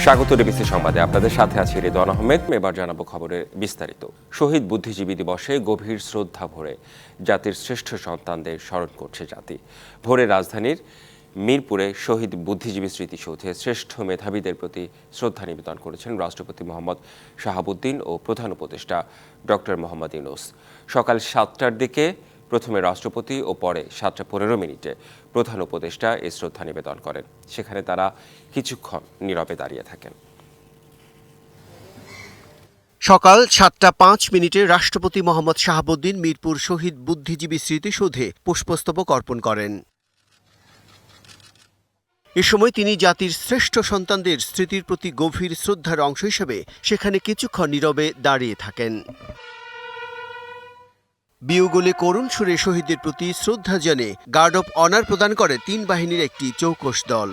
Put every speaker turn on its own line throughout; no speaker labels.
স্বাগত ডিবিসি সংবাদে আপনাদের সাথে আছি রেদওয়ান আহমেদ। এবার জানাবো খবরের বিস্তারিত। শহীদ বুদ্ধিজীবী দিবসে গভীর শ্রদ্ধা ভরে জাতির শ্রেষ্ঠ সন্তানদের স্মরণ করছে জাতি। ভোরে রাজধানীর মিরপুরে শহীদ বুদ্ধিজীবী স্মৃতিসৌধে শ্রেষ্ঠ মেধাবীদের প্রতি শ্রদ্ধা নিবেদন করেছেন রাষ্ট্রপতি মোহাম্মদ শাহাবুদ্দিন ও প্রধান উপদেষ্টা ডক্টর মোহাম্মদ ইউনূস। সকাল 7টার দিকে প্রথমে রাষ্ট্রপতি ও পরে 7:15 প্রধান উপদেষ্টা এই শ্রদ্ধা নিবেদন করেন। সেখানে তারা কিছুক্ষণ নীরবে দাঁড়িয়ে থাকেন।
সকাল 7:05 রাষ্ট্রপতি মোহাম্মদ শাহাবুদ্দিন মিরপুর শহীদ বুদ্ধিজীবী স্মৃতিসৌধে পুষ্পস্তবক অর্পণ করেন। এ সময় তিনি জাতির শ্রেষ্ঠ সন্তানদের স্মৃতির প্রতি গভীর শ্রদ্ধার অংশ হিসেবে সেখানে কিছুক্ষণ নীরবে দাঁড়িয়ে থাকেন। বিয়োগলে করুণ সুরে শহীদদের প্রতি শ্রদ্ধা জানিয়ে গার্ড অব অনার প্রদান করে 3 বাহিনীর একটি চৌকস দল।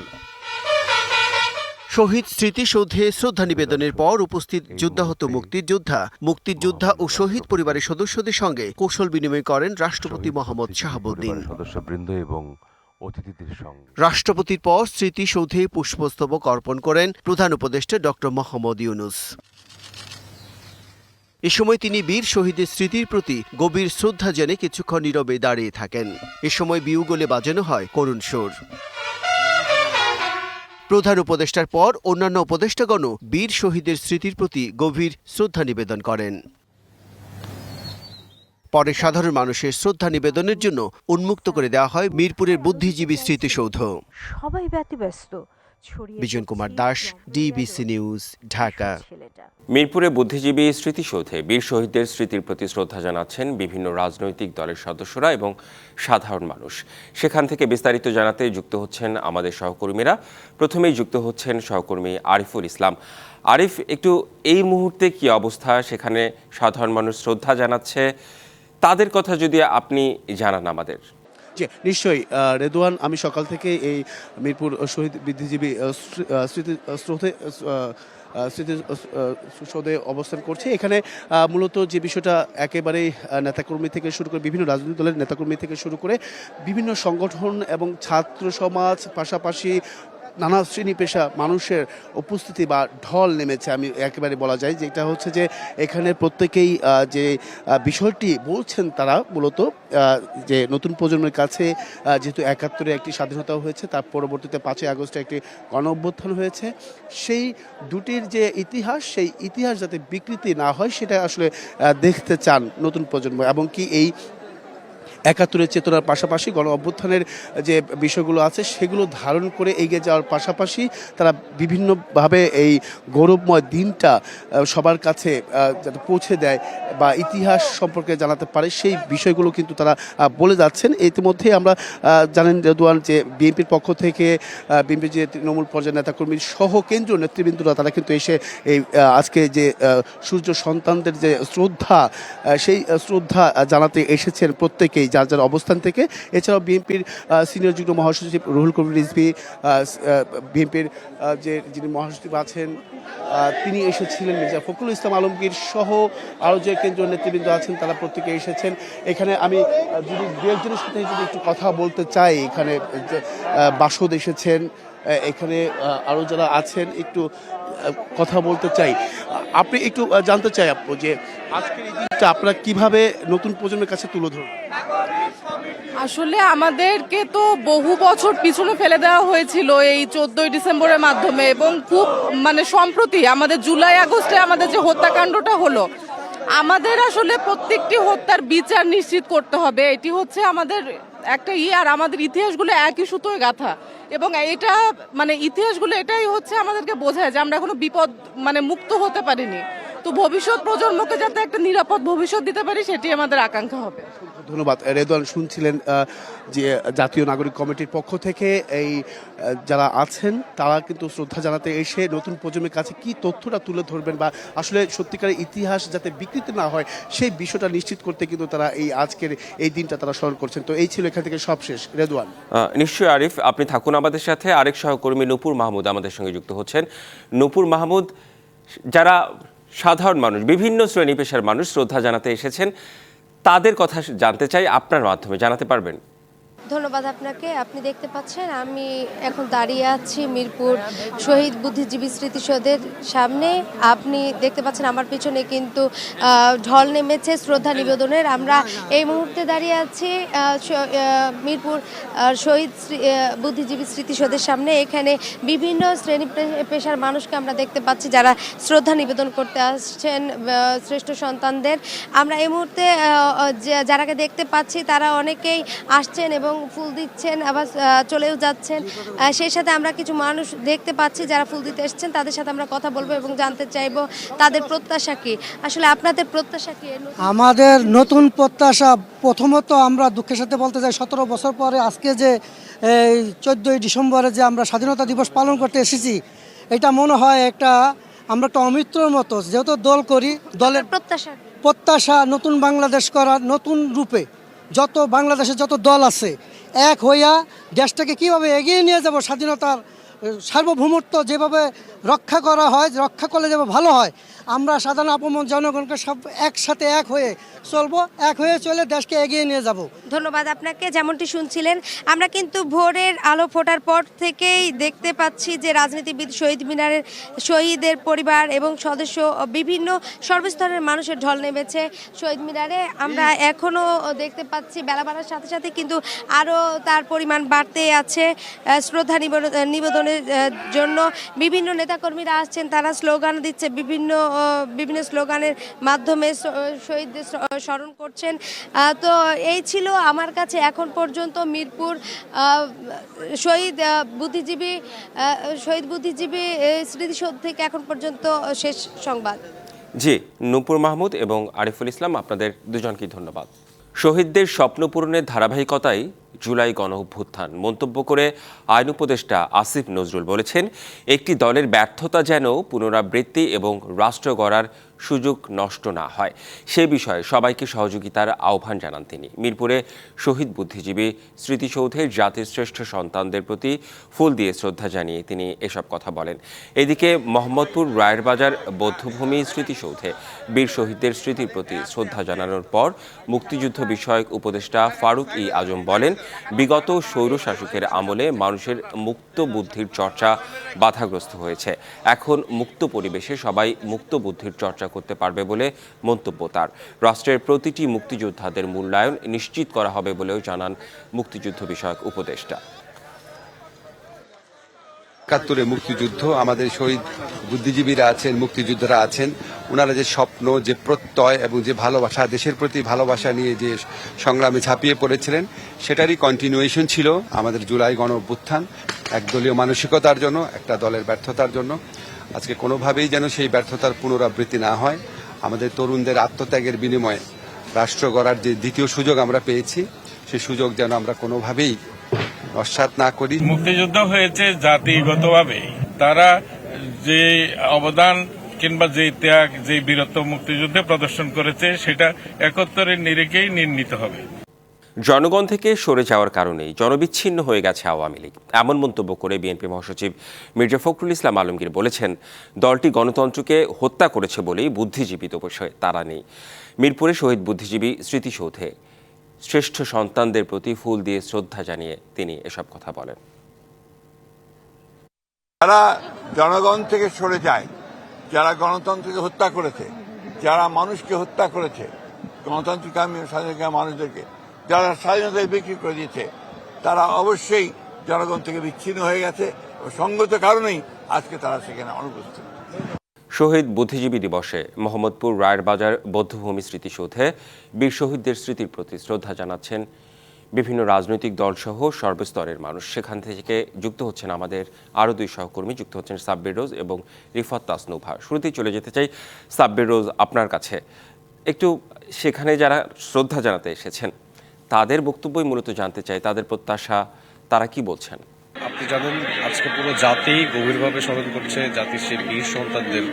শহীদ স্মৃতিসৌধে শ্রদ্ধা নিবেদনের পর উপস্থিত যুদ্ধাহত মুক্তিযোদ্ধা ও শহীদ পরিবারের সদস্যদের সঙ্গে কৌশল বিনিময় করেন রাষ্ট্রপতি মোহাম্মদ শাহাবুদ্দিন।
সদস্যবৃন্দ এবং অতিথিদের সঙ্গে
রাষ্ট্রপতির পর স্মৃতিসৌধে পুষ্পস্তবক অর্পণ করেন প্রধান উপদেষ্টা ডক্টর মোহাম্মদ ইউনূস। এ সময় তিনি বীর শহীদের স্মৃতির প্রতি গভীর শ্রদ্ধা জানিয়ে কিছুক্ষণ নীরবে দাঁড়িয়ে থাকেন। এ সময় বিউগলে বাজানো হয় করুণ সুর। প্রধান উপদেষ্টার পর অন্যান্য উপদেষ্টাগণও বীর শহীদের স্মৃতির প্রতি গভীর শ্রদ্ধা নিবেদন করেন। পরে সাধারণ মানুষের শ্রদ্ধা নিবেদনের জন্য উন্মুক্ত করে দেওয়া হয় মিরপুরের বুদ্ধিজীবী স্মৃতিসৌধ।
সবাই ব্যতিব্যস্ত।
Bijan Kumar Das, DBC news, Dhaka.
মিরপুরে বুদ্ধিজীবী স্মৃতিসৌধে বীর শহীদদের স্মৃতির প্রতি শ্রদ্ধা জানাচ্ছেন বিভিন্ন রাজনৈতিক দলের সদস্যরা এবং সাধারণ মানুষ। সেখান থেকে বিস্তারিত জানাতে যুক্ত হচ্ছেন আমাদের সহকর্মীরা। প্রথমেই যুক্ত হচ্ছেন সহকর্মী আরিফুল ইসলাম। আরিফ, একটু এই মুহূর্তে কি অবস্থা, সেখানে সাধারণ মানুষ শ্রদ্ধা জানাচ্ছে, তাদের কথা যদি আপনি জানান আমাদের।
জি নিশ্চয়ই রেদওয়ান, আমি সকাল থেকে এই মিরপুর শহীদ বুদ্ধিজীবী স্মৃতিসৌধে অবস্থান করছি। এখানে মূলত যে বিষয়টা একেবারেই নেতাকর্মী থেকে শুরু করে বিভিন্ন রাজনৈতিক দলের নেতাকর্মী থেকে শুরু করে বিভিন্ন সংগঠন এবং ছাত্র সমাজ, পাশাপাশি নানা শ্রেণী পেশা মানুষের উপস্থিতি বা ঢল নেমেছে। আমি একেবারে বলা যায় যে এটা হচ্ছে যে এখানে প্রত্যেকেই যে বিষয়টি বলছেন তারা মূলত যে নতুন প্রজন্মের কাছে যেহেতু ৭১-এ একটি স্বাধীনতা হয়েছে, তার পরবর্তীতে ৫ই আগস্টে একটি গণ অভ্যুত্থান হয়েছে, সেই দুটির যে ইতিহাস, সেই ইতিহাস যাতে বিকৃতি না হয় সেটা আসলে দেখতে চান নতুন প্রজন্ম। এবং কি এই ৭১-এর চেতনার পাশাপাশি গণ অভ্যুত্থানের যে বিষয়গুলো আছে সেগুলো ধারণ করে এগিয়ে যাওয়ার পাশাপাশি তারা বিভিন্নভাবে এই গৌরবময় দিনটা সবার কাছে যাতে পৌঁছে দেয় বা ইতিহাস সম্পর্কে জানাতে পারে, সেই বিষয়গুলো কিন্তু তারা বলে যাচ্ছেন। ইতিমধ্যে আমরা জানেন রেদওয়ান যে বিএনপির পক্ষ থেকে বিএনপির যে তৃণমূল পর্যায়ের নেতাকর্মী সহ কেন্দ্রীয় নেতৃবৃন্দরা তারা কিন্তু এসে এই আজকে যে সূর্য সন্তানদের যে শ্রদ্ধা, সেই শ্রদ্ধা জানাতে এসেছেন প্রত্যেকেই যার যার অবস্থান থেকে। এছাড়াও বিএনপির সিনিয়র যুগ্ম মহাসচিব রুহুল কবির রিজভী, বিএনপির যিনি মহাসচিব আছেন তিনি এসেছিলেন, মির্জা ফখরুল ইসলাম আলমগীর সহ আরও যে কেন্দ্রীয় নেতৃবৃন্দ আছেন তারা প্রত্যেকে এসেছেন। এখানে আমি যদি দু একজনের সাথে যদি একটু কথা বলতে চাই, এখানে বাসদ এসেছেন, এখানে আরও যারা আছেন একটু কথা বলতে চাই। আপনি একটু জানতে চাই আপু যে আজকের এই দিনটা আপনারা কিভাবে নতুন প্রজন্মের কাছে তুলে ধরবেন?
আসলে আমাদেরকে তো বহু বছর পিছনে ফেলে দেওয়া হয়েছিল এই 14ই ডিসেম্বরের মাধ্যমে, এবং খুব সম্প্রতি আমাদের জুলাই আগস্টে আমাদের যে হত্যাকাণ্ডটা হলো, আমাদের আসলে প্রত্যেকটি হত্যার বিচার নিশ্চিত করতে হবে। এটি হচ্ছে আমাদের একটা আর আমাদের ইতিহাসগুলো একই সুতোয় গাঁথা, এবং এটা ইতিহাসগুলো এটাই হচ্ছে আমাদেরকে বোঝায় যে আমরা এখনো বিপদ মুক্ত হতে পারিনি। তো ভবিষ্যৎ প্রজন্মকে যাতে একটা নিরাপদ ভবিষ্যৎ দিতে পারি, সেটি আমাদের আকাঙ্ক্ষা হবে।
ধন্যবাদ। রেদওয়ান শুনছিলেন যে জাতীয় নাগরিক কমিটির পক্ষ থেকে এই যারা আছেন তারা কিন্তু শ্রদ্ধা জানাতে এসে নতুন প্রজন্মের কাছে কি তথ্যটা তুলে ধরবেন বা আসলে সত্যিকারের ইতিহাস যাতে বিকৃতি না হয় সেই বিষয়টা নিশ্চিত করতে কিন্তু তারা এই আজকের এই দিনটা তারা স্মরণ করছেন। তো এই ছিল এখান থেকে সব শেষ। রেদওয়ান।
নিশ্চয়ই আরিফ, আপনি থাকুন আমাদের সাথে। আরেক সহকর্মী নূপুর মাহমুদ আমাদের সঙ্গে যুক্ত হচ্ছেন। নূপুর মাহমুদ, যারা সাধারণ মানুষ, বিভিন্ন শ্রেণী পেশার মানুষ শ্রদ্ধা জানাতে এসেছেন, তাদের কথা জানতে চাই, আপনার মাধ্যমে জানাতে পারবেন?
ধন্যবাদ আপনাকে। আপনি দেখতে পাচ্ছেন আমি এখন দাঁড়িয়ে আছি মিরপুর শহীদ বুদ্ধিজীবী স্মৃতিসৌধের সামনে। আপনি দেখতে পাচ্ছেন আমার পিছনে কিন্তু ঢল নেমেছে শ্রদ্ধা নিবেদনের। আমরা এই মুহূর্তে দাঁড়িয়ে আছি মিরপুর শহীদ বুদ্ধিজীবী স্মৃতিসৌধের সামনে। এখানে বিভিন্ন শ্রেণী পেশার মানুষকে আমরা দেখতে পাচ্ছি যারা শ্রদ্ধা নিবেদন করতে আসছেন শ্রেষ্ঠ সন্তানদের। আমরা এই মুহূর্তে যারাকে দেখতে পাচ্ছি তারা অনেকেই আসছেন এবং ফুল দিচ্ছেন, আবার চলেও যাচ্ছেন। সেই সাথে আমরা কিছু মানুষ দেখতে পাচ্ছি যারা ফুল দিতে এসেছেন, তাদের সাথে আমরা কথা বলবো এবং জানতে চাইবো তাদের প্রত্যাশা কি। আসলে আপনাদের প্রত্যাশা কি?
আমাদের নতুন প্রত্যাশা, প্রথমত আমরা দুঃখের সাথে বলতে চাই 17 বছর পরে আজকে যে এই 14ই ডিসেম্বরে যে আমরা স্বাধীনতা দিবস পালন করতে এসেছি, এটা মনে হয় আমরা একটা অমিত্রর মতো, যেহেতু দল করি, দলের প্রত্যাশা নতুন বাংলাদেশ করা, নতুন রূপে যত বাংলাদেশে যত দল আছে এক হইয়া দেশটাকে কিভাবে এগিয়ে নিয়ে যাব, স্বাধীনতার সার্বভৌমত্ব যেভাবে রক্ষা করা হয়, রক্ষা করলে যেভাবে ভালো হয়, আমরা সাধারণ আপমন জনগণকে সব একসাথে এক হয়ে চলবো, এক হয়ে চলে দেশকে এগিয়ে নিয়ে যাব।
ধন্যবাদ আপনাকে। যেমনটি শুনছিলেন, আমরা কিন্তু ভোরের আলো ফোটার পর থেকেই দেখতে পাচ্ছি যে রাজনীতিবিদ, শহীদ মিনারের শহীদের পরিবার এবং সদস্য, বিভিন্ন সর্বস্তরের মানুষের ঢল নেমেছে শহীদ মিনারে। আমরা এখনও দেখতে পাচ্ছি বেলা বাড়ার সাথে সাথে কিন্তু আরও তার পরিমাণ বাড়তে আছে। শ্রদ্ধা নিবেদনের জন্য বিভিন্ন নেতাকর্মীরা আসছেন, তারা স্লোগান দিচ্ছে, বিভিন্ন স্লোগানের মাধ্যমে শহীদদের স্মরণ করছেন। তো এই ছিল আমার কাছে এখন পর্যন্ত মিরপুর শহীদ বুদ্ধিজীবী স্মৃতিসৌধ থেকে এখন পর্যন্ত শেষ সংবাদ।
জি, নূপুর মাহমুদ এবং আরিফুল ইসলাম, আপনাদের দুজনকে ধন্যবাদ। শহীদদের স্বপ্ন পূরণের ধারাবাহিকতায় জুলাই গণ অভ্যুত্থান মন্তব্য করে আইন উপদেষ্টা আসিফ নজরুল বলেছেন, একটি দলের ব্যর্থতা যেন পুনরাবৃত্তি এবং রাষ্ট্র গড়ার সুযোগ নষ্ট না হয় সে বিষয়ে সবাইকে সহযোগিতার আহ্বান জানান তিনি। মিরপুরে শহীদ বুদ্ধিজীবী স্মৃতিসৌধে জাতির শ্রেষ্ঠ সন্তানদের প্রতি ফুল দিয়ে শ্রদ্ধা জানিয়ে তিনি এসব কথা বলেন। এদিকে মোহাম্মদপুর রায়ের বাজার বৌদ্ধভূমি স্মৃতিসৌধে বীর শহীদদের স্মৃতির প্রতি শ্রদ্ধা জানানোর পর মুক্তিযুদ্ধ বিষয়ক উপদেষ্টা ফারুক ই আজম বলেন, বিগত স্বৈরশাসকের আমলে মানুষের মুক্ত বুদ্ধির চর্চা বাধাগ্রস্ত হয়েছে। এখন মুক্ত পরিবেশে সবাই মুক্ত বুদ্ধির চর্চা করতে পারবে বলে মন্তব্য তার। রাষ্ট্রের প্রতিটি মুক্তিযোদ্ধাদের মূল্যায়ন নিশ্চিত করা হবে বলেও জানান মুক্তিযুদ্ধ বিষয়ক উপদেষ্টা।
৭১ মুক্তিযুদ্ধ, আমাদের শহীদ বুদ্ধিজীবীরা আছেন, মুক্তিযোদ্ধারা আছেন, ওনারা যে স্বপ্ন, যে প্রত্যয় এবং যে ভালোবাসা, দেশের প্রতি ভালোবাসা নিয়ে যে সংগ্রামে ঝাঁপিয়ে পড়েছিলেন, সেটারই কন্টিনিউয়েশন ছিল আমাদের জুলাই গণ অভ্যুত্থান। একদলীয় মানসিকতার জন্য, একটা দলের ব্যর্থতার জন্য আজকে কোনোভাবেই যেন সেই ব্যর্থতার পুনরাবৃত্তি না হয়। আমাদের তরুণদের আত্মত্যাগের বিনিময়ে রাষ্ট্র গড়ার যে দ্বিতীয় সুযোগ আমরা পেয়েছি, সেই সুযোগ যেন আমরা কোনোভাবেই নস্যাৎ না করি।
মুক্তিযুদ্ধ হয়েছে জাতিগতভাবে, তারা যে অবদান কিংবা যে ত্যাগ, যে বীরত্ব মুক্তিযুদ্ধে প্রদর্শন করেছে, সেটা ৭১-এর নিরিখেই নির্ণীত হবে।
জনগণ থেকে সরে যাওয়ার কারণেই জনবিচ্ছিন্ন হয়ে গেছে আওয়ামী লীগ, এমন মন্তব্য করে বিএনপি মহাসচিব মির্জা ফখরুল ইসলাম আলমগীর বলেছেন, দলটি গণতন্ত্রকে হত্যা করেছে বলেই বুদ্ধিজীবী দিবসে তারা নেই। মিরপুরে শহীদ বুদ্ধিজীবী স্মৃতিসৌধে শ্রেষ্ঠ সন্তানদের প্রতি ফুল দিয়ে শ্রদ্ধা জানিয়ে তিনি এসব কথা বলেন।
যারা জনগণ থেকে সরে যায়, যারা গণতন্ত্রকে হত্যা করেছে, যারা মানুষকে হত্যা করেছে, গণতান্ত্রিক স্বাধীনতা মানুষদেরকে যারা স্বাধীনতায় বিক্রি করে দিয়েছে, তারা অবশ্যই জনগণ থেকে বিচ্ছিন্ন হয়ে গেছে। সঙ্গত কারণেই আজকে তারা সেখানে অনুপস্থিত।
শহীদ বুদ্ধিজীবী দিবসে মোহাম্মদপুর রায়ের বাজার বৌদ্ধভূমি স্মৃতিসৌধে বীর শহীদদের স্মৃতির প্রতি শ্রদ্ধা জানাচ্ছেন বিভিন্ন রাজনৈতিক দলসহ সর্বস্তরের মানুষ। সেখান থেকে যুক্ত হচ্ছেন আমাদের আরও দুই সহকর্মী, যুক্ত হচ্ছেন সাব্বির রোজ এবং রিফাত তাসনুভা। শুরুতেই চলে যেতে চাই সাব্বির রোজ, আপনার কাছে একটু সেখানে যারা শ্রদ্ধা জানাতে এসেছেন তাদের বক্তব্যই মূলত জানতে চাই, তাদের প্রত্যাশা, তারা কি বলছেন।
আপনি জানেন, আজকে পুরো জাতি গভীরভাবে স্মরণ করছে জাতির সেই বীর সন্তানদের,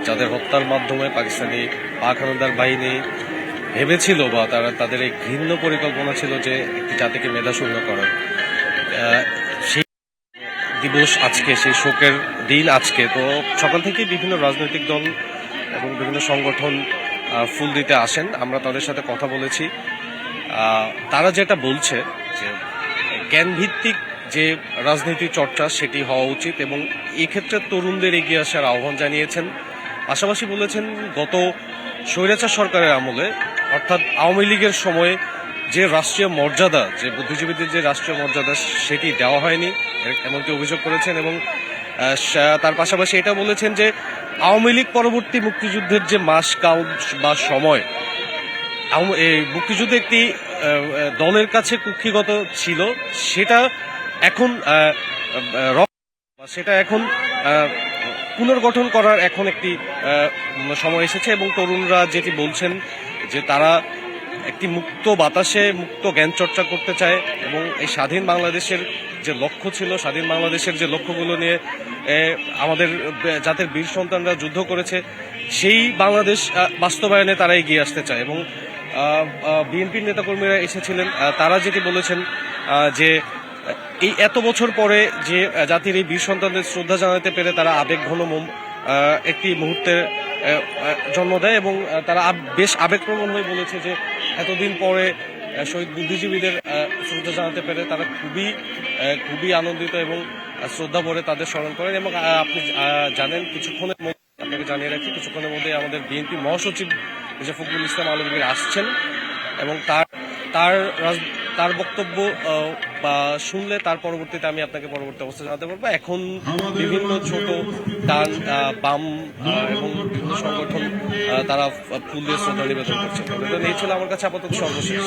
যাদের হত্যার মাধ্যমে পাকিস্তানি পাক হানাদার বাহিনী ভেবেছিল বা তাদের এই ঘৃণ্য পরিকল্পনা ছিল যে একটি জাতিকে মেধাশূন্য করার। সেই দিবস আজকে, সেই শোকের দিন আজকে। তো সকাল থেকেই বিভিন্ন রাজনৈতিক দল এবং বিভিন্ন সংগঠন ফুল দিতে আসেন। আমরা তাদের সাথে কথা বলেছি। তারা যেটা বলছে যে জ্ঞানভিত্তিক যে রাজনীতি চর্চা সেটি হওয়া উচিত এবং এক্ষেত্রে তরুণদের এগিয়ে আসার আহ্বান জানিয়েছেন। পাশাপাশি বলেছেন গত স্বৈরাচার সরকারের আমলে অর্থাৎ আওয়ামী লীগের সময়ে যে রাষ্ট্রীয় মর্যাদা, যে বুদ্ধিজীবীদের যে রাষ্ট্রীয় মর্যাদা সেটি দেওয়া হয়নি এমনটি অভিযোগ করেছেন এবং তার পাশাপাশি এটা বলেছেন যে আওয়ামী লীগ পরবর্তী মুক্তিযুদ্ধের যে মাস কাউন্ট বা সময় এই মুক্তিযুদ্ধ একটি দলের কাছে কুক্ষিগত ছিল, সেটা এখন পুনর্গঠন করার এখন একটি সময় এসেছে এবং তরুণরা যেটি বলছেন যে তারা একটি মুক্ত বাতাসে মুক্ত জ্ঞান চর্চা করতে চায় এবং এই স্বাধীন বাংলাদেশের যে লক্ষ্য ছিল, স্বাধীন বাংলাদেশের যে লক্ষ্যগুলো নিয়ে আমাদের জাতির বীর সন্তানরা যুদ্ধ করেছে, সেই বাংলাদেশ বাস্তবায়নে তারা এগিয়ে আসতে চায় এবং বিএনপির নেতাকর্মীরা এসেছিলেন। তারা যেটি বলেছেন যে এই এত বছর পরে যে জাতির এই বীর সন্তানদের শ্রদ্ধা জানাতে পেরে তারা আবেগঘন একটি মুহূর্তের জন্ম দেয় এবং তারা বেশ আবেগপ্রবণ হয়ে বলেছে যে এতদিন পরে শহীদ বুদ্ধিজীবীদের শ্রদ্ধা জানাতে পেরে তারা খুবই আনন্দিত এবং শ্রদ্ধা ভরে তাদের স্মরণ করেন। এবং আপনি জানেন কিছুক্ষণের মধ্যে, আপনাকে জানিয়ে রাখি, কিছুক্ষণের মধ্যে আমাদের বিএনপি মহাসচিব মির্জা ফখরুল ইসলাম আলমগীর আসছেন এবং তার বক্তব্য বা শুনলে তার পরবর্তীতে আমি আপনাকে পরবর্তী অবস্থা জানাতে পারবো। এখন বিভিন্ন ছোট ডান বাম এবং বিভিন্ন সংগঠন তারা ফুল দিয়ে শ্রদ্ধা নিবেদন করছে। এই ছিল আমার কাছে আপাতত সর্বশেষ।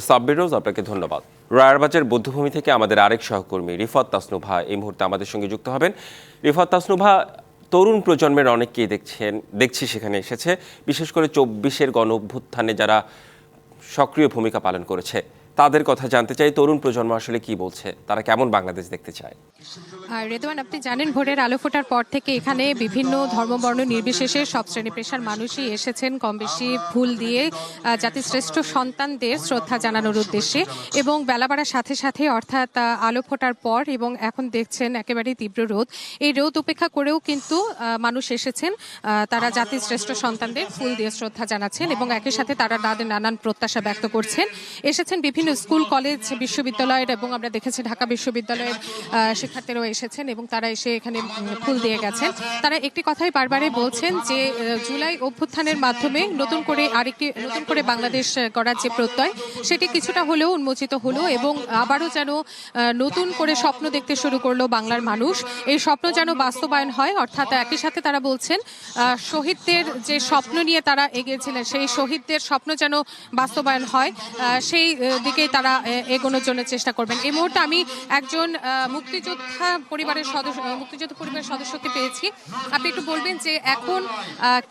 সাব্বির রোজ, আপনাকে ধন্যবাদ। রায়েরবাজার বৌদ্ধভূমি থেকে আমাদের আরেক সহকর্মী রিফাত তাসনুভা এই মুহূর্তে আমাদের সঙ্গে যুক্ত হবেন। রিফাত তাসনুভা, তরুণ প্রজন্মের অনেককেই দেখছি সেখানে এসেছে, বিশেষ করে 24-এর গণ অভ্যুত্থানে যারা সক্রিয় ভূমিকা পালন করেছে তাদের কথা জানতে চাই। তরুণ প্রজন্ম আসলে কি বলছে, তারা কেমন বাংলাদেশ দেখতে চায়?
রেদওয়ান, আপনি জানেন ভোরের আলো ফোটার পর থেকে এখানে বিভিন্ন ধর্মবর্ণ নির্বিশেষে সব শ্রেণী পেশার মানুষই এসেছেন কম বেশি ফুল দিয়ে জাতির শ্রেষ্ঠ সন্তানদের শ্রদ্ধা জানানোর উদ্দেশ্যে এবং বেলা বাড়ার সাথে সাথে অর্থাৎ আলো ফোটার পর এবং এখন দেখছেন একেবারেই তীব্র রোদ, এই রোদ উপেক্ষা করেও কিন্তু মানুষ এসেছেন, তারা জাতির শ্রেষ্ঠ সন্তানদের ফুল দিয়ে শ্রদ্ধা জানাচ্ছেন এবং একই সাথে তারা তাদের নানান প্রত্যাশা ব্যক্ত করছেন। এসেছেন বিভিন্ন স্কুল, কলেজ, বিশ্ববিদ্যালয়ের এবং আমরা দেখেছি ঢাকা বিশ্ববিদ্যালয়ের শিক্ষার্থীরাও এসেছেন এবং তারা এসে এখানে ফুল দিয়ে গেছেন। তারা একটি কথাই বারবারই বলছেন যে জুলাই অভ্যুত্থানের মাধ্যমে নতুন করে বাংলাদেশ গড়ার যে প্রত্যয় সেটি কিছুটা হলেও উন্মোচিত হলো এবং আবারও যেন নতুন করে স্বপ্ন দেখতে শুরু করলো বাংলার মানুষ। এই স্বপ্ন যেন বাস্তবায়ন হয়, অর্থাৎ একই সাথে তারা বলছেন শহীদদের যে স্বপ্ন নিয়ে তারা এগিয়েছিলেন সেই শহীদদের স্বপ্ন যেন বাস্তবায়ন হয়, সেই দিকেই তারা এগোনোর জন্য চেষ্টা করবেন। এই মুহূর্তে আমি একজন মুক্তিযোদ্ধা পরিবারের সদস্যকে পেয়েছি। আপনি একটু বলবেন যে এখন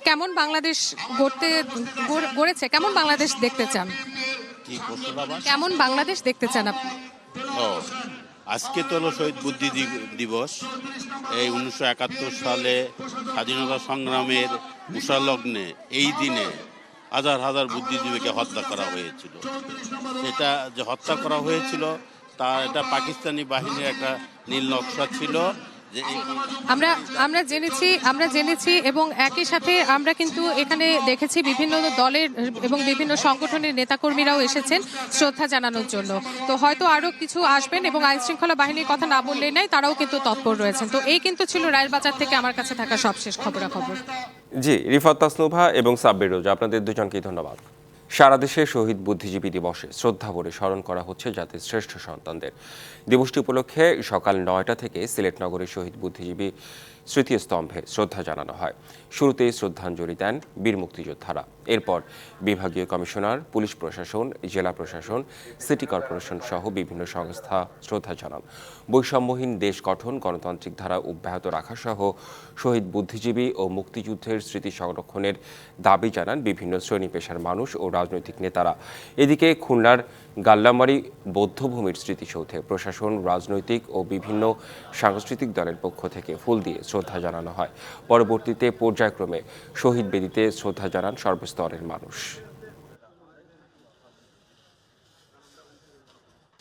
কেমন বাংলাদেশ গড়েছে, কেমন বাংলাদেশ দেখতে চান, কেমন বাংলাদেশ দেখতে চান আপনি?
আজকে তো হলো শহীদ বুদ্ধিজীবী দিবস। এই 1971 সালে স্বাধীনতা সংগ্রামের উষালগ্নে এই দিনে হাজার হাজার বুদ্ধিজীবীকে হত্যা করা হয়েছিল। সেটা যে হত্যা করা হয়েছিল এটা পাকিস্তানি বাহিনীর একটা নীল নকশা ছিল।
আমরা জেনেছি এবং একই সাথে আমরা কিন্তু এখানে দেখেছি বিভিন্ন দলের এবং বিভিন্ন সংগঠনের নেতাকর্মীরাও এসেছেন শ্রদ্ধা জানানোর জন্য। তো হয়তো আরো কিছু আসবেন এবং আইন শৃঙ্খলা বাহিনীর কথা না বললেই নাই, তারাও কিন্তু তৎপর রয়েছেন। তো এই কিন্তু ছিল রায়ের বাজার থেকে আমার কাছে থাকা সবশেষ খবরাখবর।
জি, রিফাত তাসনুভা এবং সাব্বির রোজ, আপনাদের দুজনকেই ধন্যবাদ। সারা দেশে শহীদ বুদ্ধিজীবী দিবসে শ্রদ্ধাভরে স্মরণ করা হচ্ছে জাতির শ্রেষ্ঠ সন্তানদের। দিবসটি উপলক্ষে সকাল 9টা থেকে সিলেট নগরের শহীদ বুদ্ধিজীবী স্মৃতিস্তম্ভে শ্রদ্ধা জানানো হয়। শুরুতেই শ্রদ্ধাঞ্জলি দেন বীর মুক্তিযোদ্ধারা। এরপর বিভাগীয় কমিশনার, পুলিশ প্রশাসন, জেলা প্রশাসন, সিটি কর্পোরেশন সহ বিভিন্ন সংস্থা শ্রদ্ধা জানান। বৈষম্যহীন দেশ গঠন, গণতান্ত্রিক ধারা অব্যাহত রাখা সহ শহীদ বুদ্ধিজীবী ও মুক্তিযুদ্ধের স্মৃতি সংরক্ষণের দাবি জানান বিভিন্ন শ্রেণী পেশার মানুষ ও রাজনৈতিক নেতারা। এদিকে খুলনার গাল্লামারী বৌদ্ধভূমির স্মৃতিসৌধে প্রশাসন, রাজনৈতিক ও বিভিন্ন সাংস্কৃতিক দলের পক্ষ থেকে ফুল দিয়ে শ্রদ্ধা জানানো হয়। পরবর্তীতে পর্যায়ক্রমে শহীদ বেদিতে শ্রদ্ধা জানান সর্বস্তরের মানুষ।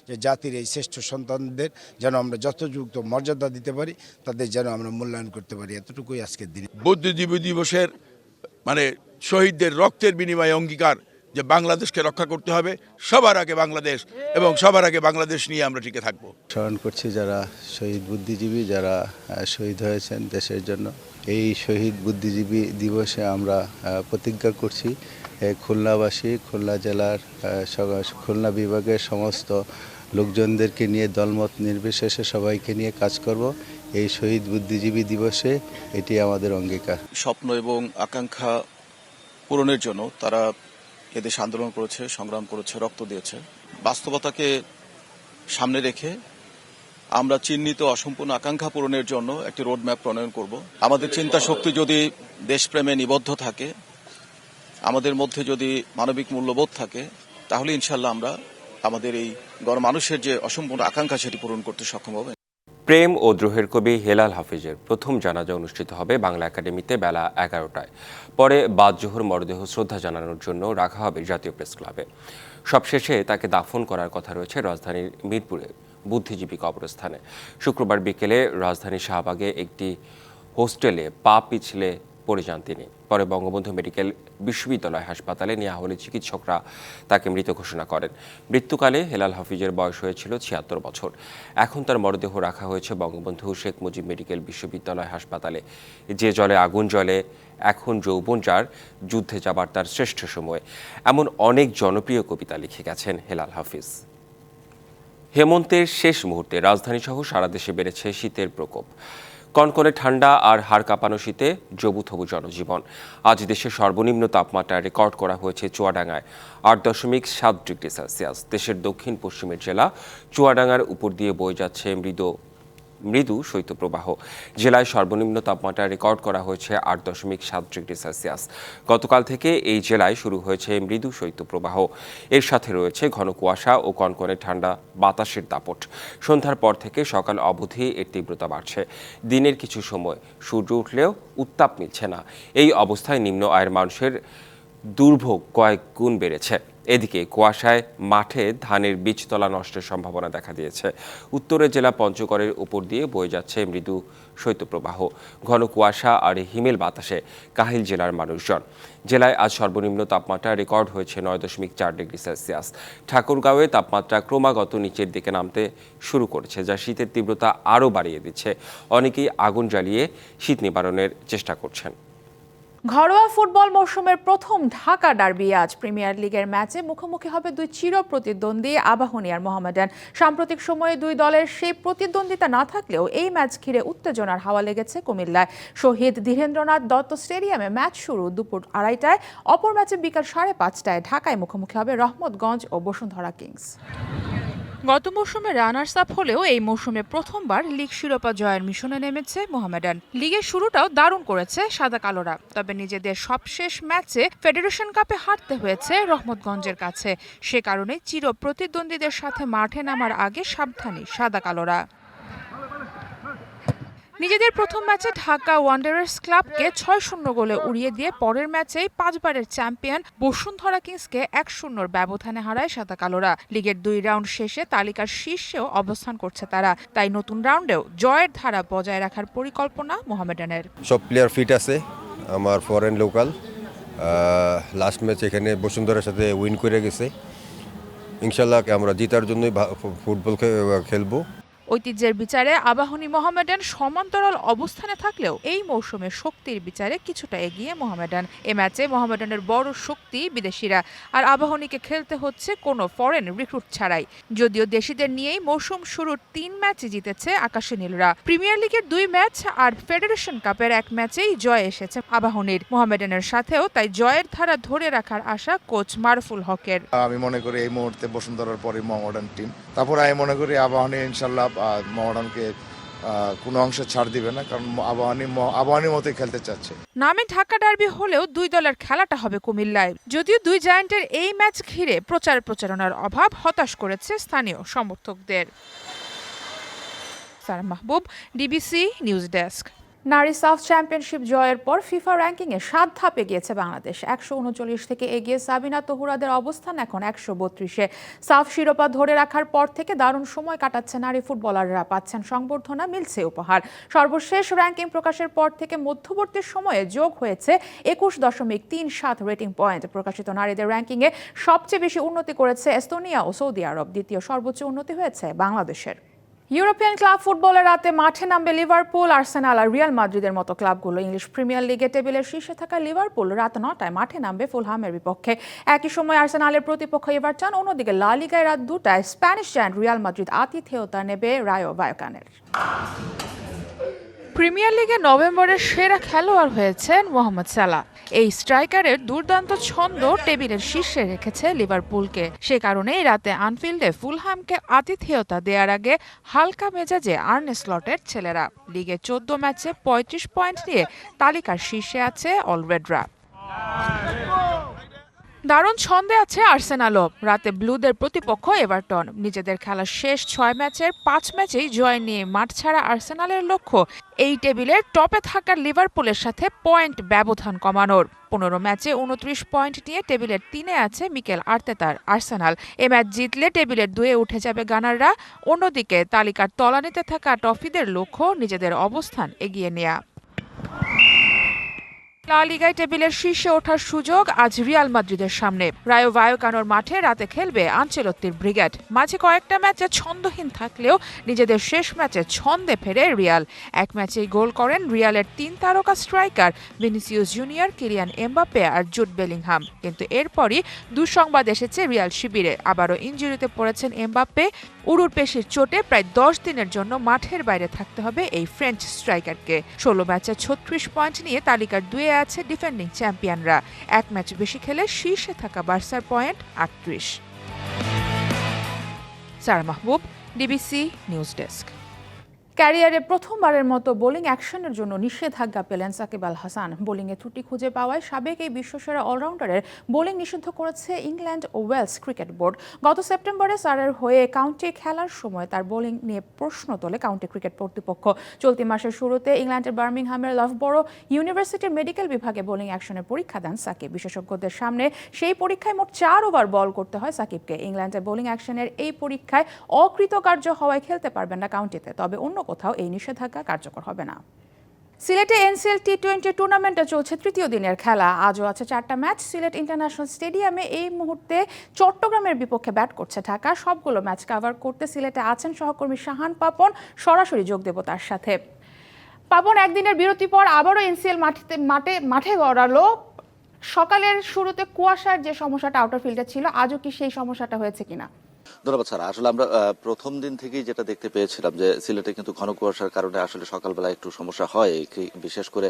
যে জাতির এই শ্রেষ্ঠ সন্তানদের যেন আমরা যথাযথ মর্যাদা দিতে পারি, তাদের যেন আমরা মূল্যায়ন করতে পারি, এতটুকুই আজকের দিনে।
বুদ্ধিজীবী দিবসের শহীদদের রক্তের বিনিময়ে অঙ্গীকার যে বাংলাদেশকে রক্ষা করতে হবে, সবার আগে বাংলাদেশ এবং সবার আগে বাংলাদেশ নিয়ে আমরা টিকে থাকবো।
স্মরণ করছি যারা শহীদ বুদ্ধিজীবী, যারা শহীদ হয়েছেন দেশের জন্য। এই শহীদ বুদ্ধিজীবী দিবসে আমরা প্রতিজ্ঞা করছি খুলনাবাসী, খুলনা জেলার খুলনা বিভাগের সমস্ত লোকজনদেরকে নিয়ে দলমত নির্বিশেষে সবাইকে নিয়ে কাজ করব। এই শহীদ বুদ্ধিজীবী দিবসে এটি আমাদের অঙ্গীকার।
স্বপ্ন এবং আকাঙ্ক্ষা পূরণের জন্য তারা এদেশে আন্দোলন করেছে, সংগ্রাম করেছে, রক্ত দিয়েছে। বাস্তবতাকে সামনে রেখে আমরা চিহ্নিত অসম্পূর্ণ আকাঙ্ক্ষা পূরণের জন্য একটি রোডম্যাপ প্রণয়ন করব। আমাদের চিন্তা শক্তি যদি দেশপ্রেমে নিবদ্ধ থাকে, আমাদের মধ্যে যদি মানবিক মূল্যবোধ থাকে, তাহলে ইনশাল্লাহ আমরা আমাদের এই গণমানুষের যে অসম্পূর্ণ আকাঙ্ক্ষা সেটি পূরণ করতে সক্ষম হবে।
প্রেম ও দ্রোহের কবি হেলাল হাফিজের প্রথম জানাজা অনুষ্ঠিত হবে বাংলা একাডেমিতে বেলা 11টায়। পরে বাদ জোহর মরদেহ শ্রদ্ধা জানানোর জন্য রাখা হবে জাতীয় প্রেস ক্লাবে। সবশেষে তাকে দাফন করার কথা রয়েছে রাজধানীর মিরপুরে বুদ্ধিজীবী কবরস্থানে। শুক্রবার বিকেলে রাজধানীর শাহবাগে একটি হোস্টেলে পা পিছলে পড়ে যান তিনি। পরে বঙ্গবন্ধু মেডিকেল বিশ্ববিদ্যালয় হাসপাতালে নেওয়া হলে চিকিৎসকরা তাকে মৃত ঘোষণা করেন। মৃত্যুকালে হেলাল হাফিজের বয়স হয়েছিল ৭৬ বছর। এখন তার মরদেহ রাখা হয়েছে বঙ্গবন্ধু শেখ মুজিব মেডিকেল বিশ্ববিদ্যালয় হাসপাতালে। যে জলে আগুন জ্বলে এখন যৌবন যার, যুদ্ধে যাবার তার শ্রেষ্ঠ সময়, এমন অনেক জনপ্রিয় কবিতা লিখে গেছেন হেলাল হাফিজ। হেমন্তের শেষ মুহূর্তে রাজধানীসহ সারা দেশে বেড়েছে শীতের প্রকোপ। কনকনে ঠান্ডা আর হাড় কাঁপানো শীতে জবুথবু জনজীবন। আজ দেশের সর্বনিম্ন তাপমাত্রা রেকর্ড করা হয়েছে চুয়াডাঙ্গায় ৮.৭ ডিগ্রি সেলসিয়াস। দেশের দক্ষিণ পশ্চিমের জেলা চুয়াডাঙ্গার উপর দিয়ে বয়ে যাচ্ছে মৃদু শৈত্যপ্রবাহ। জেলায় সর্বনিম্ন তাপমাত্রা রেকর্ড করা হয়েছে ৮.৭ ডিগ্রি সেলসিয়াস। গতকাল থেকে এই জেলায় শুরু হয়েছে মৃদু শৈত্যপ্রবাহ। এর সাথে রয়েছে ঘন কুয়াশা ও কনকনে ঠান্ডা বাতাসের দাপট। সন্ধ্যার পর থেকে সকাল অবধি এর তীব্রতা বাড়ছে। দিনের কিছু সময় সূর্য উঠলেও উত্তাপ মিলছে না। এই অবস্থায় নিম্ন আয়ের মানুষের দুর্ভোগ কয়েক গুণ বেড়েছে। এদিকে কুয়াশায় মাঠে ধানের বীজতলা নষ্টের সম্ভাবনা দেখা দিয়েছে। উত্তরের জেলা পঞ্চগড়ের উপর দিয়ে বয়ে যাচ্ছে মৃদু শৈত্যপ্রবাহ। ঘন কুয়াশা আর হিমেল বাতাসে কাহিল জেলার মানুষজন। জেলায় আজ সর্বনিম্ন তাপমাত্রা রেকর্ড হয়েছে ৯.৪ ডিগ্রি সেলসিয়াস। ঠাকুরগাঁওয়ে তাপমাত্রা ক্রমাগত নিচের দিকে নামতে শুরু করেছে, যা শীতের তীব্রতা আরও বাড়িয়ে দিচ্ছে। অনেকেই আগুন জ্বালিয়ে শীত নিবারণের চেষ্টা করছেন।
ঘরোয়া ফুটবল মৌসুমের প্রথম ঢাকা ডার্বি আজ। প্রিমিয়ার লিগের ম্যাচে মুখোমুখি হবে দুই চির প্রতিদ্বন্দ্বী আবাহনী আর মোহামেডান। সাম্প্রতিক সময়ে দুই দলের সেই প্রতিদ্বন্দ্বিতা না থাকলেও এই ম্যাচ ঘিরে উত্তেজনার হাওয়া লেগেছে কুমিল্লায়। শহীদ ধীরেন্দ্রনাথ দত্ত স্টেডিয়ামে ম্যাচ শুরু দুপুর ২:৩০টায়। অপর ম্যাচে বিকাল ৫:৩০টায় ঢাকায় মুখোমুখি হবে রহমতগঞ্জ ও বসুন্ধরা কিংস। গত মৌসুমে রানার্স আপ হলেও এই মৌসুমে প্রথমবার লিগ শিরোপা জয়ের মিশনে নেমেছে মোহামেডান। লিগের শুরুটাও দারুণ করেছে সাদা কালোরা, তবে নিজেদের সবশেষ ম্যাচে ফেডারেশন কাপে হারতে হয়েছে রহমতগঞ্জের কাছে। সে কারণে চির প্রতিদ্বন্দ্বীদের সাথে মাঠে নামার আগে সাবধানী সাদা কালোরা। নিজেদের প্রথম ম্যাচে ঢাকা ওয়ান্ডারার্স ক্লাবকে ৬-০ গোলে উড়িয়ে দিয়ে পরের ম্যাচেই ৫ বারের চ্যাম্পিয়ন বসুন্ধরা কিংসকে ১-০ ব্যবধানে হারায় সাদা কালোরা। লিগের ২ রাউন্ড শেষে তালিকার শীর্ষেও অবস্থান করছে তারা। তাই নতুন রাউন্ডেও জয়ের ধারা বজায় রাখার পরিকল্পনা মোহামেডানের।
সব প্লেয়ার ফিট আছে, আমার ফরেন লোকাল। লাস্ট ম্যাচ এখানে বসুন্ধরার সাথে উইন করে গেছে। ইনশাল্লাহ আমরা জিতার জন্যই ফুটবল খেলবো।
ঐতিহ্যের বিচারে আবাহনী মোহামেডান সমান্তরাল অবস্থানে থাকলেও এই মৌসুমে শক্তির বিচারে কিছুটা এগিয়ে মোহামেডান। এ ম্যাচে মোহামেডানের বড় শক্তি বিদেশিরা, আর আবাহনীকে খেলতে হচ্ছে কোনো ফরেন রিক্রুট ছাড়াই। যদিও দেশিদের নিয়েই মৌসুম শুরুর ৩ ম্যাচ জিতেছে আকাশে নীলরা। প্রিমিয়ার লিগের ২ ম্যাচ আর ফেডারেশন কাপের ১ ম্যাচেই জয় এসেছে আবাহনীর। মোহামেডানের সাথেও তাই জয়ের ধারা ধরে রাখার আশা কোচ মারুফুল হকের।
আমি মনে করি এই মুহূর্তে বসুন্ধরার পরে মোহামেডান টিম, তারপর আমি মনে করি আবাহনী ইনশাল্লাহ মোহামেডানকে কোনো অংশে ছাড় দিবে না, কারণ আবাহনীর মতোই খেলতে চাচ্ছে।
নামে ঢাকা ডার্বি হলেও দুই দলের খেলাটা হবে কুমিল্লায়। যদিও দুই জায়ান্টের এই ম্যাচ ঘিরে প্রচারণার অভাব হতাশ করেছে স্থানীয় সমর্থকদের। সারা মাহবুব, ডিবিসি নিউজ ডেস্ক। নারী সাফ চ্যাম্পিয়নশিপ জয়ের পর ফিফা র্যাঙ্কিংয়ে 7 ধাপে গিয়েছে বাংলাদেশ। 139 থেকে এগিয়ে সাবিনা তহুরাদের অবস্থান এখন 132-এ। সাফ শিরোপা ধরে রাখার পর থেকে দারুণ সময় কাটাচ্ছে নারী ফুটবলাররা, পাচ্ছেন সংবর্ধনা, মিলছে উপহার। সর্বশেষ র্যাঙ্কিং প্রকাশের পর থেকে মধ্যবর্তী সময়ে যোগ হয়েছে 21.37 রেটিং পয়েন্ট। প্রকাশিত নারীদের র্যাঙ্কিংয়ে সবচেয়ে বেশি উন্নতি করেছে এস্তোনিয়া ও সৌদি আরব, দ্বিতীয় সর্বোচ্চ উন্নতি হয়েছে বাংলাদেশের। ইউরোপিয়ান ক্লাব ফুটবলের রাতে মাঠে নামবে লিভারপুল, আর্সেনাল আর রিয়াল মাদ্রিদের মতো ক্লাবগুলো। ইংলিশ প্রিমিয়ার লিগে টেবিলের শীর্ষে থাকা লিভারপুল রাত 9টায় মাঠে নামবে ফুলহামের বিপক্ষে। একই সময় আর্সেনালের প্রতিপক্ষ এভারটন, অন্যদিকে লা লিগায় রাত 2টায় স্প্যানিশ জায়ান্ট রিয়াল মাদ্রিদ আতিথেয়তা নেবে রায়ো ভায়াকানের। প্রিমিয়ার লিগে নভেম্বরের সেরা খেলোয়াড় হয়েছেন মোহাম্মদ সালাহ। এই স্ট্রাইকারের দুর্দান্ত ছন্দ টেবিলের শীর্ষে রেখেছে লিভারপুলকে। সে কারণেই রাতে আনফিল্ডে ফুলহামকে আতিথেয়তা দেওয়ার আগে হালকা মেজাজে আর্নে স্লটের ছেলেরা। লিগে 14 ম্যাচে 35 পয়েন্ট নিয়ে তালিকার শীর্ষে আছে অলরেডরা। দারুণ ছন্দে আছে আর্সেনালও। রাতে ব্লুদের প্রতিপক্ষ এভারটন। নিজেদের খেলার শেষ 6 ম্যাচের 5 ম্যাচেই জয় নিয়ে মাঠ ছাড়া আর্সেনালের লক্ষ্য এই টেবিলের টপে থাকা লিভারপুলের সাথে পয়েন্ট ব্যবধান কমানোর। 15 ম্যাচে 29 পয়েন্ট নিয়ে টেবিলের 3-এ আছে মিকেল আর্তেতার আর্সেনাল। এ ম্যাচ জিতলে টেবিলের 2-এ উঠে যাবে গানাররা। অন্যদিকে তালিকার তলানিতে থাকা টফিদের লক্ষ্য নিজেদের অবস্থান এগিয়ে নেয়া। লা লিগায় টেবিলের শীর্ষে ওঠার সুযোগ আজ রিয়াল মাদ্রিদের সামনে। রায়ো ভায়াকানোর মাঠে রাতে খেলবে আনচেলত্তির ব্রিগেড। মাঝে কয়েকটা ম্যাচে ছন্দহীন থাকলেও নিজেদের শেষ ম্যাচে ছন্দে ফেরে রিয়াল। এক ম্যাচেই গোল করেন রিয়ালের 3 তারকা striker Vinicius junior, Kylian Mbappe আর জুড বেলিংহাম। কিন্তু এরপরই দুঃসংবাদ এসেছে রিয়াল শিবিরে। আবারও ইনজুরিতে পড়েছেন এমবাপ্পে। উরুর পেশির চোটে প্রায় 10 দিনের জন্য মাঠের বাইরে থাকতে হবে এই ফ্রেঞ্চ স্ট্রাইকারকে। 16 ম্যাচে 36 পয়েন্ট নিয়ে তালিকার 2-এ আছে ডিফেন্ডিং চ্যাম্পিয়নরা। এক ম্যাচ বেশি খেলে শীর্ষে থাকা বার্সার পয়েন্ট 38। সারা মাহবুব, ডিবিসি নিউজ ডেস্ক। ক্যারিয়ারে প্রথমবারের মতো বোলিং অ্যাকশনের জন্য নিষেধাজ্ঞা পেলেন সাকিব আল হাসান। বোলিংয়ে ত্রুটি খুঁজে পাওয়ায় সাবেক এই বিশ্বসেরা অলরাউন্ডারের বোলিং নিষিদ্ধ করেছে ইংল্যান্ড ও ওয়েলস ক্রিকেট বোর্ড। গত সেপ্টেম্বরে সারের হয়ে কাউন্টি খেলার সময় তার বোলিং নিয়ে প্রশ্ন তোলে কাউন্টি ক্রিকেট কর্তৃপক্ষ। চলতি মাসের শুরুতে ইংল্যান্ডের বার্মিংহামের লাফবরো ইউনিভার্সিটির মেডিকেল বিভাগে বোলিং অ্যাকশনের পরীক্ষা দেন সাকিব। বিশেষজ্ঞদের সামনে সেই পরীক্ষায় মোট 4 ওভার বল করতে হয় সাকিবকে। ইংল্যান্ডের বোলিং অ্যাকশনের এই পরীক্ষায় অকৃতকার্য হওয়ায় খেলতে পারবেন না কাউন্টিতে, তবে অন্য কোথাও এই নিষেধাজ্ঞা কার্যকর হবে না। সিলেটে এনসিএল টি20 টুর্নামেন্টে চলছে তৃতীয় দিনের খেলা। আজও আছে 4টা ম্যাচ। সিলেট ইন্টারন্যাশনাল স্টেডিয়ামে এই মুহূর্তে চট্টগ্রামের বিপক্ষে ব্যাট করছে ঢাকা। সবগুলো ম্যাচ কভার করতে সিলেটে আছেন সহকর্মী শাহান পাপন। সরাসরি যোগ দেব তার সাথে। পাপন, একদিনের বিরতি পর আবারও এনসিএল মাঠে গড়ালো। সকালের শুরুতে কুয়াশার যে সমস্যাটা আউটার ফিল্ডে ছিল, আজও কি সেই সমস্যাটা হয়েছে কিনা?
ধন্যবাদ স্যার। আসলে আমরা প্রথম দিন থেকেই যেটা দেখতে পেয়েছিলাম যে সিলেটে কিন্তু ঘন কুয়াশার কারণে আসলে সকালবেলা একটু সমস্যা হয়, বিশেষ করে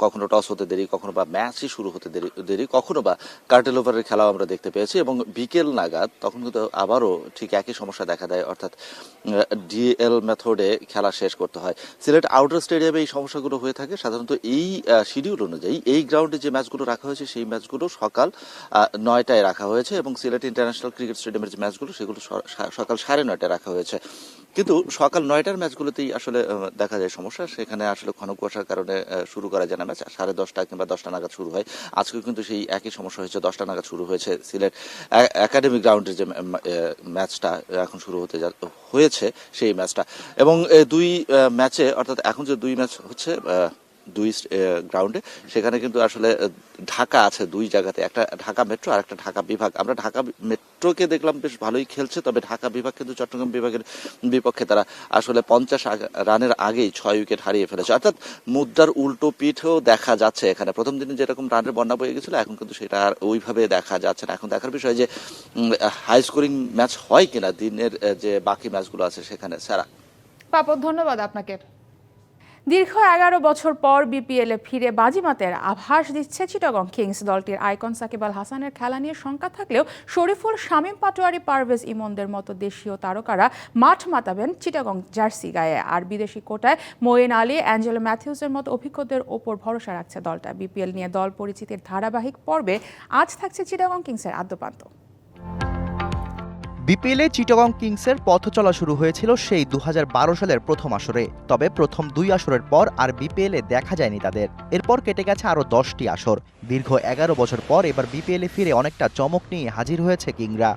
কখনো টস হতে দেরি, কখনো বা ম্যাচই শুরু হতে দেরি, কখনো বা কার্টেল ওভারের খেলাও আমরা দেখতে পেয়েছি। এবং বিকেল নাগাদ তখন কিন্তু আবারও ঠিক একই সমস্যা দেখা দেয়, অর্থাৎ ডিএল মেথডে খেলা শেষ করতে হয়। সিলেট আউটার স্টেডিয়ামে এই সমস্যাগুলো হয়ে থাকে। সাধারণত এই শিডিউল অনুযায়ী এই গ্রাউন্ডে যে ম্যাচগুলো রাখা হয়েছে সেই ম্যাচগুলো সকাল 9টায় রাখা হয়েছে এবং সিলেট ইন্টারন্যাশনাল ক্রিকেট স্টেডিয়ামের যে ম্যাচগুলো সেগুলো সকাল 9:30 রাখা হয়েছে। কিন্তু সকাল 9টার ম্যাচগুলোতেই আসলে দেখা যায় সমস্যা। সেখানে আসলে ঘন কুয়াশার কারণে শুরু করা যায় না ম্যাচ। 10:30 কিংবা 10টা নাগাদ শুরু হয়। আজকেও কিন্তু সেই একই সমস্যা হয়েছে, 10টা নাগাদ শুরু হয়েছে। সিলেট একাডেমি গ্রাউন্ডের যে ম্যাচটা এখন শুরু হয়েছে সেই ম্যাচটা। এবং 2 ম্যাচে, অর্থাৎ এখন যে 2 ম্যাচ হচ্ছে 2 গ্রাউন্ডে, সেখানে কিন্তু আসলে ঢাকা আছে 2 জায়গাতে, একটা ঢাকা মেট্রো আর একটা ঢাকা বিভাগ। আমরা ঢাকা মেট্রোকে দেখলাম বেশ ভালোই খেলছে, তবে ঢাকা বিভাগ কিন্তু চট্টগ্রাম বিভাগের বিপক্ষে তারা আসলে 50 রানের আগেই 6 উইকেট হারিয়ে ফেলেছে। অর্থাৎ মুদ্রার উল্টো পিঠেও দেখা যাচ্ছে এখানে। প্রথম দিনে যেরকম রানের বন্যা বয়ে গেছিল, এখন কিন্তু সেটা আর ওইভাবে দেখা যাচ্ছে না। এখন দেখার বিষয় যে হাই স্কোরিং ম্যাচ হয় কিনা দিনের যে বাকি ম্যাচগুলো আছে সেখানে। সারা
পাপন, ধন্যবাদ আপনাকে। দীর্ঘ 11 বছর পর বিপিএলে ফিরে বাজিমাতের আভাস দিচ্ছে চিটাগং কিংস। দলটির আইকন সাকিব আল হাসানের খেলা নিয়ে শঙ্কা থাকলেও শরীফুল, শামীম পাটোয়ারি, পারভেজ ইমনদের মতো দেশীয় তারকারা মাঠ মাতাবেন চিটাগং জার্সি গায়ে। আর বিদেশি কোটায় মঈন আলী, অ্যাঞ্জেলো ম্যাথিউসের মতো অভিজ্ঞদের ওপর ভরসা রাখছে দলটা। বিপিএল নিয়ে দল পরিচিতির ধারাবাহিক পর্বে আজ থাকছে চিটাগং কিংসের আদ্যপ্রান্ত।
বিপিএলে চিটাগং কিংসের পথ চলা শুরু হয়েছিল সেই 2012 সালের প্রথম আসরে। তবে প্রথম 2 আসরের পর আর বিপিএলে দেখা যায়নি তাদের। এরপর কেটে গেছে আরও 10টি আসর। দীর্ঘ 11 বছর পর এবার বিপিএলে ফিরে অনেকটা চমক নিয়ে হাজির হয়েছে কিংরা।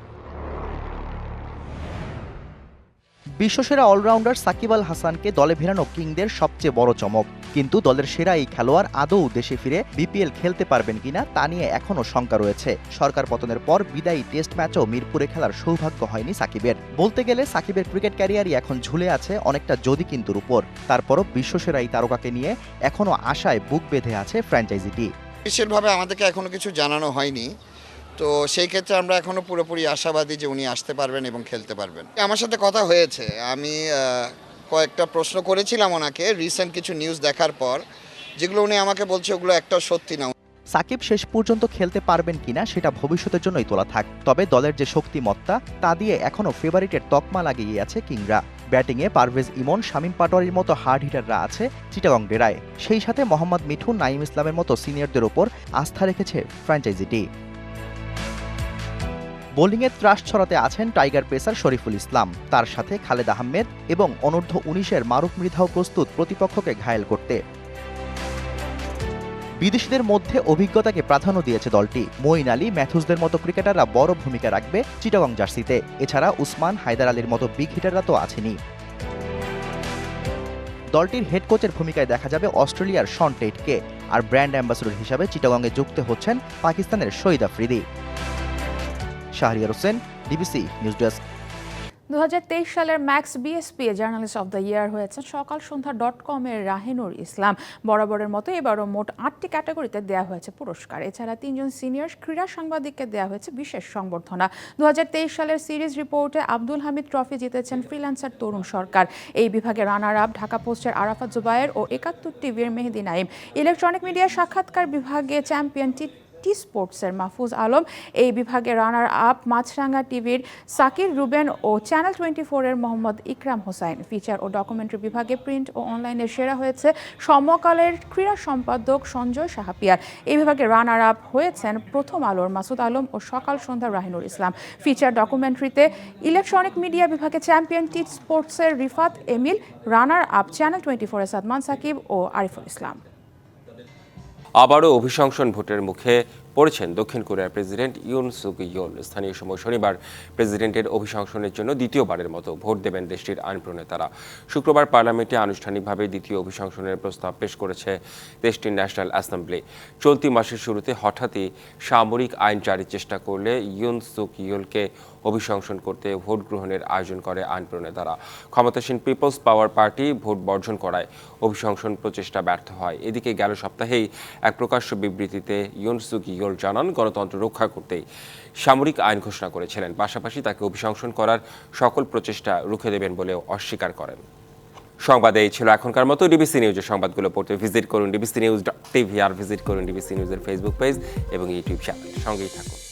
বিশ্বসেরা অলরাউন্ডার সাকিব আল হাসানকে দলে ফেরানো কিংদের সবচেয়ে বড় চমক। কিন্তু দলের সেরা এই খেলোয়াড় আদৌ দেশে ফিরে বিপিএল খেলতে পারবেন কিনা তা নিয়ে এখনও শঙ্কা রয়েছে। সরকার পতনের পর বিদায়ী টেস্ট ম্যাচও মিরপুরে খেলার সৌভাগ্য হয়নি সাকিবের। বলতে গেলে সাকিবের ক্রিকেট ক্যারিয়ারই এখন ঝুলে আছে অনেকটা যদি কিন্তুর উপর। তারপরও বিশ্বসেরা এই তারকাকে নিয়ে এখনও আশায় বুক বেঁধে আছে ফ্র্যাঞ্চাইজিটি।
বিশেষভাবে আমাদেরকে এখনো কিছু জানানো হয়নি, তো সেই ক্ষেত্রে আমরা এখনো পুরোপুরি আশাবাদী যে উনি আসতে পারবেন এবং খেলতে পারবেন। আমার সাথে কথা হয়েছে, আমি কয়েকটা প্রশ্ন করেছিলাম ওনাকে রিসেন্ট কিছু নিউজ দেখার পর, যেগুলো উনি আমাকে বলছে ওগুলো একটাও সত্যি না।
সাকিব শেষ পর্যন্ত খেলতে পারবেন কিনা সেটা ভবিষ্যতের জন্যই তোলা থাক। তবে দলের যে শক্তিমত্তা তা দিয়ে এখনও ফেভারিটের তকমা লাগিয়ে আছে কিংরা। ব্যাটিংয়ে পারভেজ ইমন, শামীম পাটোয়ারির মতো হার্ড হিটাররা আছে চিটাগং ডেরায়। সেই সাথে মোহাম্মদ মিঠু, নাইম ইসলামের মতো সিনিয়রদের ওপর আস্থা রেখেছে ফ্র্যাঞ্চাইজিটি। বোলিংয়ে ত্রাস ছড়াতে আছেন টাইগার পেসার শরীফুল ইসলাম। তার সাথে খালেদ আহমেদ এবং অনূর্ধ্ব 19-এর মারুফ মৃধাও প্রস্তুত প্রতিপক্ষকে ঘায়েল করতে। বিদেশিদের মধ্যে অভিজ্ঞতাকে প্রাধান্য দিয়েছে দলটি। মঈন আলী, ম্যাথুজদের মতো ক্রিকেটাররা বড় ভূমিকা রাখবে চিটাগং জার্সিতে। এছাড়া উসমান, হায়দার আলীর মতো বিগ হিটাররা তো আছেনই। দলটির হেড কোচের ভূমিকায় দেখা যাবে অস্ট্রেলিয়ার শন টেটকে। আর ব্র্যান্ড অ্যাম্বাসেডর হিসাবে চিটাগংয়ে যুক্ত হচ্ছেন পাকিস্তানের Shahid Afridi. Shahriar Hossain, DBC news desk.
2023 সালের Max BSP journalist of the year হয়েছেন সকালসন্ধ্যা.com-এর রাহেনুর ইসলাম। বরাবরের মতো এবারও মোট 8টি ক্যাটাগরিতে দেওয়া হয়েছে পুরস্কার। এছাড়া 3 জন সিনিয়র ক্রীড়া সাংবাদিককে দেওয়া হয়েছে বিশেষ সংবর্ধনা। 2023 সালের সিরিজ রিপোর্টে আব্দুল হামিদ ট্রফি জিতেছেন ফ্রিল্যান্সার তরুণ সরকার। এই বিভাগে রানার আপ ঢাকা পোস্টের আরাফাত জুবায়ের ও 71 টিভির মেহেদি নাইম। ইলেকট্রনিক মিডিয়া সাক্ষাৎকার বিভাগে চ্যাম্পিয়ন টি স্পোর্টসের মাহফুজ আলম। এই বিভাগে রানার আপ মাছরাঙ্গা টিভির সাকির রুবেন ও চ্যানেল 24-এর মোহাম্মদ ইকরাম হোসাইন। ফিচার ও ডকুমেন্টারি বিভাগে প্রিন্ট ও অনলাইনে সেরা হয়েছে সমকালের ক্রীড়া সম্পাদক সঞ্জয় সাহাপিয়ার। এই বিভাগে রানার আপ হয়েছেন প্রথম আলোর মাসুদ আলম ও সকাল সন্ধ্যার রাহিনুর ইসলাম। ফিচার ডকুমেন্টারিতে ইলেকট্রনিক মিডিয়া বিভাগে চ্যাম্পিয়ন টি স্পোর্টসের Rifat Emil. Runner up channel 24-এর সাদমান সাকিব ও আরিফুল ইসলাম।
আবারও অভিশংসন ভোটের মুখে পড়েছেন দক্ষিণ কোরিয়ার প্রেসিডেন্ট ইউন সুক ইয়োল। স্থানীয় সময় শনিবার প্রেসিডেন্টের অভিশংসনের জন্য দ্বিতীয়বারের মতো ভোট দেবেন দেশটির আইন প্রণেতারা। শুক্রবার পার্লামেন্টে আনুষ্ঠানিকভাবে দ্বিতীয় অভিশংসনের প্রস্তাব পেশ করেছে দেশটির ন্যাশনাল অ্যাসেম্বলি। চলতি মাসের শুরুতে হঠাৎই সামরিক আইন জারির চেষ্টা করলে ইউন সুক ইয়োলকে অভিশংসন করতে ভোট গ্রহণের আয়োজন করে আইন প্রণেতারা। ক্ষমতাসীন পিপলস পাওয়ার পার্টি ভোট বর্জন করায় অভিশংসন প্রচেষ্টা ব্যর্থ হয়। এদিকে গেল সপ্তাহেই এক প্রকাশ্য বিবৃতিতে ইউন সুক ইয়োল জানান গণতন্ত্র রক্ষা করতেই সামরিক আইন ঘোষণা করেছিলেন। পাশাপাশি তাকে অভিশংসন করার সকল প্রচেষ্টা রুখে দেবেন বলেও অস্বীকার করেন। সংবাদে এই ছিল এখনকার মতো। ডিবিসি নিউজের সংবাদগুলো পড়তে ভিজিট করুন dbcnews.tv আর ভিজিট করুন ডিবিসি নিউজের ফেসবুক পেজ এবং ইউটিউব চ্যানেল। সঙ্গেই থাকুন।